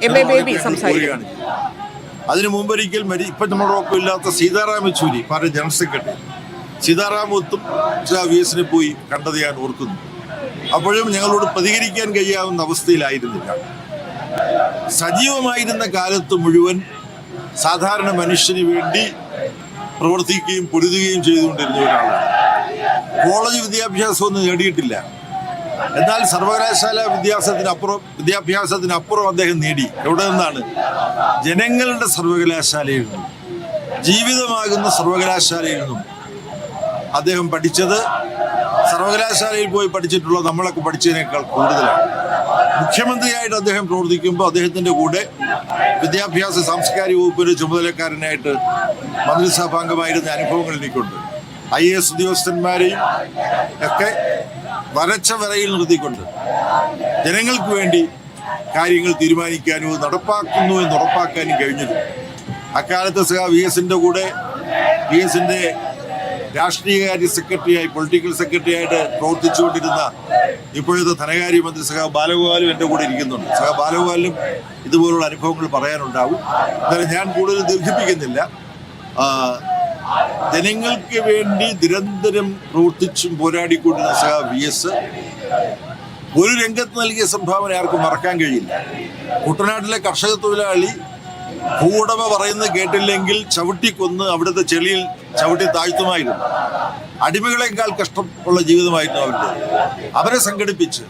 MA. Baby സംസാരിക്കുകയാണ്. അതിനു മുമ്പൊരിക്കൽ ഇപ്പം നമ്മളോടൊപ്പം ഇല്ലാത്ത Sitaram Yechury party general secretary സീതാറാമത്തും VS പോയി കണ്ടത് ഞാൻ ഓർക്കുന്നു. അപ്പോഴും ഞങ്ങളോട് പ്രതികരിക്കാൻ കഴിയാവുന്ന അവസ്ഥയിലായിരുന്നില്ല. സജീവമായിരുന്ന കാലത്ത് മുഴുവൻ സാധാരണ മനുഷ്യന് വേണ്ടി പ്രവർത്തിക്കുകയും പൊരുതുകയും ചെയ്തുകൊണ്ടിരുന്ന ഒരാളാണ്. കോളേജ് വിദ്യാഭ്യാസമൊന്നും നേടിയിട്ടില്ല. എന്നാൽ സർവകലാശാല വിദ്യാഭ്യാസത്തിനപ്പുറം അദ്ദേഹം നേടി. എവിടെ നിന്നാണ്? ജനങ്ങളുടെ സർവകലാശാലയിൽ നിന്നും, ജീവിതമാകുന്ന സർവകലാശാലയിൽ നിന്നും അദ്ദേഹം പഠിച്ചത് സർവകലാശാലയിൽ പോയി പഠിച്ചിട്ടുള്ള നമ്മളൊക്കെ പഠിച്ചതിനേക്കാൾ കൂടുതലാണ്. മുഖ്യമന്ത്രിയായിട്ട് അദ്ദേഹം പ്രവർത്തിക്കുമ്പോൾ അദ്ദേഹത്തിൻ്റെ കൂടെ വിദ്യാഭ്യാസ സാംസ്കാരിക വകുപ്പിന് ചുമതലക്കാരനായിട്ട് മന്ത്രിസഭാംഗമായിരുന്ന അനുഭവങ്ങൾ എനിക്കുണ്ട്. IAS ഉദ്യോഗസ്ഥന്മാരെയും ഒക്കെ വരച്ച വരയിൽ നിർത്തിക്കൊണ്ട് ജനങ്ങൾക്ക് വേണ്ടി കാര്യങ്ങൾ തീരുമാനിക്കാനും നടപ്പാക്കുന്നു എന്ന് ഉറപ്പാക്കാനും കഴിഞ്ഞത്. അക്കാലത്ത് VS കൂടെ VS രാഷ്ട്രീയകാര്യ സെക്രട്ടറിയായി, പൊളിറ്റിക്കൽ സെക്രട്ടറിയായിട്ട് പ്രവർത്തിച്ചുകൊണ്ടിരുന്ന ഇപ്പോഴത്തെ ധനകാര്യമന്ത്രി ബാലഗോപാലും എൻ്റെ കൂടെ ഇരിക്കുന്നുണ്ട്. ബാലഗോപാലിനും ഇതുപോലുള്ള അനുഭവങ്ങൾ പറയാനുണ്ടാവും. എന്നാലും ഞാൻ കൂടുതൽ ദീർഘിപ്പിക്കുന്നില്ല. ജനങ്ങൾക്ക് വേണ്ടി നിരന്തരം പ്രവർത്തിച്ചും പോരാടിക്കൊണ്ടിരുന്ന VS ഒരു രംഗത്ത് നൽകിയ സംഭാവന ആർക്കും മറക്കാൻ കഴിയില്ല. കുട്ടനാട്ടിലെ കർഷക തൊഴിലാളി ഭൂവുടമ പറയുന്നത് കേട്ടില്ലെങ്കിൽ ചവിട്ടിക്കൊന്ന് അവിടുത്തെ ചെളിയിൽ ചവിട്ടി താഴ്ത്തുമായിരുന്നു. അടിമകളെക്കാൾ കഷ്ടമുള്ള ജീവിതമായിരുന്നു അവരെ സംഘടിപ്പിച്ച്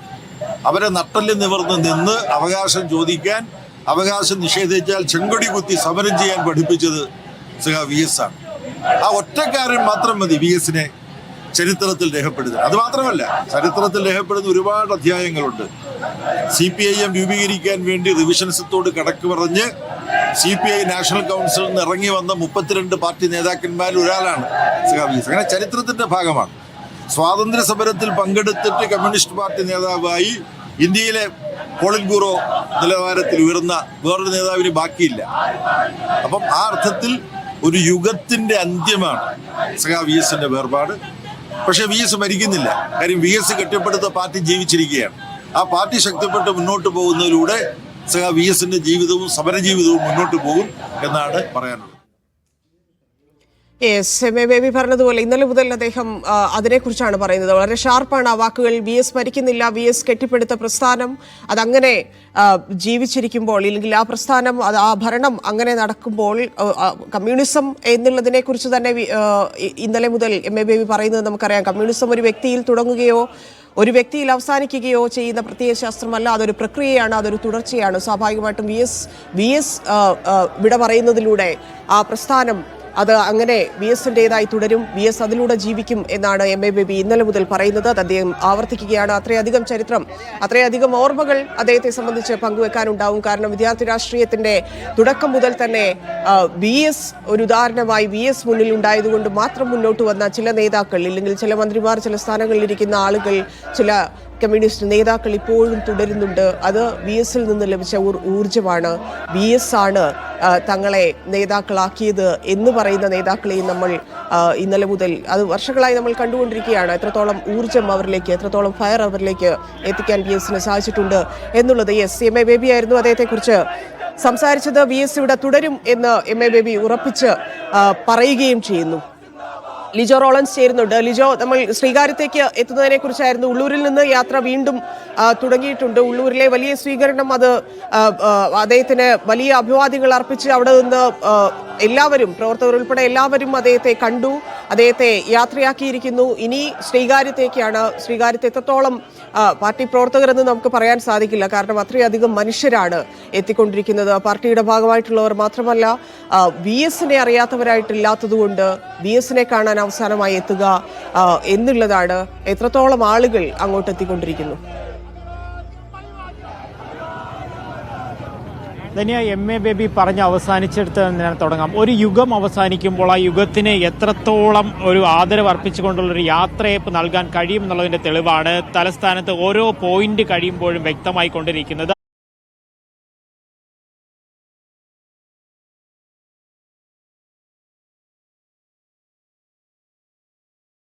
അവരെ നട്ടല് നിവർന്ന് നിന്ന് അവകാശം ചോദിക്കാൻ, അവകാശം നിഷേധിച്ചാൽ ചെങ്കൊടി കുത്തി സമരം ചെയ്യാൻ പഠിപ്പിച്ചത് VS ആണ്. ആ ഒറ്റക്കാരൻ മാത്രം മതി VS ചരിത്രത്തിൽ രേഖപ്പെടുത്തുന്നത്. അത് മാത്രമല്ല, ചരിത്രത്തിൽ രേഖപ്പെടുന്ന ഒരുപാട് അധ്യായങ്ങളുണ്ട്. CPIM രൂപീകരിക്കാൻ വേണ്ടി റിവിഷനിസത്തോട് കടക്ക് പറഞ്ഞ് CPI നാഷണൽ കൗൺസിലിൽ നിന്ന് ഇറങ്ങി വന്ന 32 പാർട്ടി നേതാക്കന്മാരിൽ ഒരാളാണ് VS. അങ്ങനെ ചരിത്രത്തിന്റെ ഭാഗമാണ്. സ്വാതന്ത്ര്യ സമരത്തിൽ പങ്കെടുത്തിട്ട് കമ്മ്യൂണിസ്റ്റ് പാർട്ടി നേതാവായി ഇന്ത്യയിലെ പോളിറ്റ് ബ്യൂറോ നിലവാരത്തിൽ ഉയർന്ന വേറൊരു നേതാവിന് ബാക്കിയില്ല. അപ്പം ആ അർത്ഥത്തിൽ ഒരു യുഗത്തിന്റെ അന്ത്യമാണ് VS വേർപാട്. പക്ഷെ VS മരിക്കുന്നില്ല. കാര്യം VS കെട്ടിപ്പടുത്ത പാർട്ടി ജീവിച്ചിരിക്കുകയാണ്. ആ പാർട്ടി ശക്തിപ്പെട്ട് മുന്നോട്ട് പോകുന്നതിലൂടെ VS ജീവിതവും സമരജീവിതവും മുന്നോട്ട് പോകും എന്നാണ് പറയാനുള്ളത്. എം.എ. ബേബി പറഞ്ഞതുപോലെ ഇന്നലെ മുതൽ അദ്ദേഹം അതിനെക്കുറിച്ചാണ് പറയുന്നത്. വളരെ ഷാർപ്പാണ് ആ വാക്കുകൾ. VS മരിക്കുന്നില്ല, VS കെട്ടിപ്പടുത്ത പ്രസ്ഥാനം അതങ്ങനെ ജീവിച്ചിരിക്കുമ്പോൾ, ഇല്ലെങ്കിൽ ആ പ്രസ്ഥാനം ആ ഭരണം അങ്ങനെ നടക്കുമ്പോൾ കമ്മ്യൂണിസം എന്നുള്ളതിനെ കുറിച്ച് തന്നെ ഇന്നലെ മുതൽ എം.എ. ബേബി പറയുന്നത് നമുക്കറിയാം. കമ്മ്യൂണിസം ഒരു വ്യക്തിയിൽ തുടങ്ങുകയോ ഒരു വ്യക്തിയിൽ അവസാനിക്കുകയോ ചെയ്യുന്ന പ്രത്യയശാസ്ത്രമല്ല, അതൊരു പ്രക്രിയയാണ്, അതൊരു തുടർച്ചയാണ്. സ്വാഭാവികമായിട്ടും VS വിട പറയുന്നതിലൂടെ ആ പ്രസ്ഥാനം അത് അങ്ങനെ VSന്റേതായി തുടരും, VS അതിലൂടെ ജീവിക്കും എന്നാണ് എം.എ. ബേബി ഇന്നലെ മുതൽ പറയുന്നത്. അത് അദ്ദേഹം ആവർത്തിക്കുകയാണ്. അത്രയധികം ചരിത്രം, അത്രയധികം ഓർമ്മകൾ അദ്ദേഹത്തെ സംബന്ധിച്ച് പങ്കുവെക്കാനുണ്ടാവും. കാരണം വിദ്യാർത്ഥി രാഷ്ട്രീയത്തിന്റെ തുടക്കം മുതൽ തന്നെ VS ഒരു ഉദാഹരണമായി VS മുന്നിൽ ഉണ്ടായതുകൊണ്ട് മാത്രം മുന്നോട്ട് വന്ന ചില നേതാക്കൾ, ഇല്ലെങ്കിൽ ചില മന്ത്രിമാർ, ചില സ്ഥാനങ്ങളിലിരിക്കുന്ന ആളുകൾ, ചില കമ്മ്യൂണിസ്റ്റ് നേതാക്കൾ ഇപ്പോഴും തുടരുന്നുണ്ട്. അത് VSൽ നിന്ന് ലഭിച്ച ഊർജ്ജമാണ്. VS ആണ് തങ്ങളെ നേതാക്കളാക്കിയത് എന്ന് പറയുന്ന നേതാക്കളെയും നമ്മൾ ഇന്നലെ മുതൽ, അത് വർഷങ്ങളായി നമ്മൾ കണ്ടുകൊണ്ടിരിക്കുകയാണ്. എത്രത്തോളം ഊർജ്ജം അവരിലേക്ക്, എത്രത്തോളം ഫയർ അവരിലേക്ക് എത്തിക്കാൻ VSന് സാധിച്ചിട്ടുണ്ട് എന്നുള്ളത്. എം.എ. ബേബി ആയിരുന്നു അദ്ദേഹത്തെക്കുറിച്ച് സംസാരിച്ചത്. VS ഇവിടെ തുടരും എന്ന് എം.എ. ബേബി ഉറപ്പിച്ച് പറയുകയും ചെയ്യുന്നു. ലിജോ റോളൻസ് ചേരുന്നുണ്ട്. ലിജോ, നമ്മൾ ശ്രീകാര്യത്തേക്ക് എത്തുന്നതിനെ കുറിച്ചായിരുന്നു. ഉള്ളൂരിൽ നിന്ന് യാത്ര വീണ്ടും തുടങ്ങിയിട്ടുണ്ട്. ഉള്ളൂരിലെ വലിയ സ്വീകരണം, അത് അദ്ദേഹത്തിന് വലിയ അഭിവാദ്യങ്ങൾ അർപ്പിച്ച് അവിടെ നിന്ന് എല്ലാവരും, പ്രവർത്തകർ ഉൾപ്പെടെ എല്ലാവരും അദ്ദേഹത്തെ കണ്ടു, അദ്ദേഹത്തെ യാത്രയാക്കിയിരിക്കുന്നു. ഇനി ശ്രീകാര്യത്തേക്കാണ്. ശ്രീകാര്യത്തെ എത്രത്തോളം പാർട്ടി പ്രവർത്തകരെന്ന് നമുക്ക് പറയാൻ സാധിക്കില്ല. കാരണം അത്രയധികം മനുഷ്യരാണ് എത്തിക്കൊണ്ടിരിക്കുന്നത്. പാർട്ടിയുടെ ഭാഗമായിട്ടുള്ളവർ മാത്രമല്ല, VSനെ അറിയാത്തവരായിട്ടില്ലാത്തതുകൊണ്ട് VSനെ കാണാൻ അവസാനമായി എത്തുക എന്നുള്ളതാണ്. എത്രത്തോളം ആളുകൾ അങ്ങോട്ട് എത്തിക്കൊണ്ടിരിക്കുന്നു? ധന്യ, എം.എ. ബേബി പറഞ്ഞ് അവസാനിച്ചെടുത്ത് ഞാൻ തുടങ്ങാം. ഒരു യുഗം അവസാനിക്കുമ്പോൾ ആ യുഗത്തിന് എത്രത്തോളം ഒരു ആദരവ് അർപ്പിച്ചുകൊണ്ടുള്ളൊരു യാത്രയപ്പ് നൽകാൻ കഴിയുമെന്നുള്ളതിന്റെ തെളിവാണ് തലസ്ഥാനത്ത് ഓരോ പോയിന്റ് കഴിയുമ്പോഴും വ്യക്തമായി കൊണ്ടിരിക്കുന്നത്.